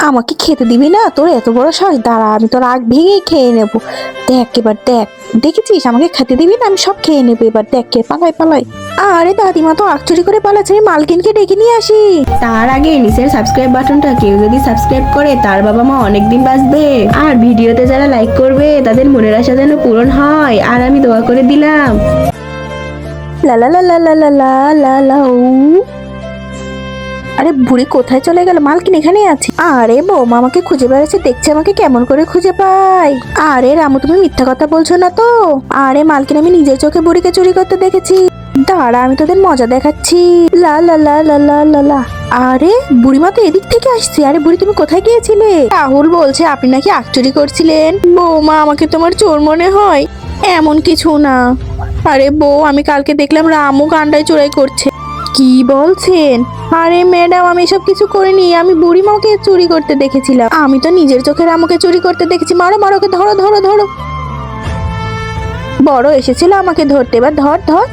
আমাকে খেতে দিবি না? তোর এত বড় সাহস! দাঁড়া, আমি তোর আগ ভেঙেই খেয়ে নেবো। দেখ এবার দেখ, দেখেছিস আমাকে খেতে দিবি না? আমি সব খেয়ে নেবো এবার, দেখ কে পালাই পালাই। আরে দাদিমা তো আগ চুরি করে পালাচ্ছে, আমি মালকিনকে ডেকে নিয়ে আসি। তার আগে নিচের সাবস্ক্রাইব বাটনটা কেউ যদি সাবস্ক্রাইব করে তার বাবা মা অনেকদিন বাঁচবে। আর ভিডিওতে যারা লাইক করবে তাদের মনের আশা যেন পূরণ হয়, আর আমি দোয়া করে দিলাম। লা লা লা লা লা লা লা লা লা উ। আরে বুড়ি কোথায় চলে গেল? মালকিন এখানেই আছে। আরে বৌমা আমাকে খুঁজে বেড়াচ্ছে, দেখছে আমাকে কেমন করে খুঁজে পাই। আরে রামু, তুমি মিথ্যা কথা বলছো না তো? আরে মালকিন, আমি নিজের চোখে বুড়িকে চুরি করতে দেখেছি। দাঁড়া, আমি তোদের মজা দেখাচ্ছি। লা লা লা লা লা লা লা। আরে বুড়িমা তো এদিক থেকে আসছে। আরে বুড়ি, তুমি কোথায় গিয়েছিলে? রাহুল বলছে আপনি নাকি আখ চুরি করছিলেন। বৌমা, আমাকে তোমার চোর মনে হয়? এমন কিছু না। আরে বউ, আমি কালকে দেখলাম রামু গান্ডায় চোরাই করছে। কি বলছেন? আরে ম্যাডাম, আমি এসব কিছু করিনি, আমি বুড়িমাকে চুরি করতে দেখেছিলাম। আমি তো নিজের চোখে রামুকে চুরি করতে দেখেছি। মারো মারো ওকে, ধরো ধরো ধরো। বড় এসেছিল আমাকে ধরতে, এবার ধর ধর।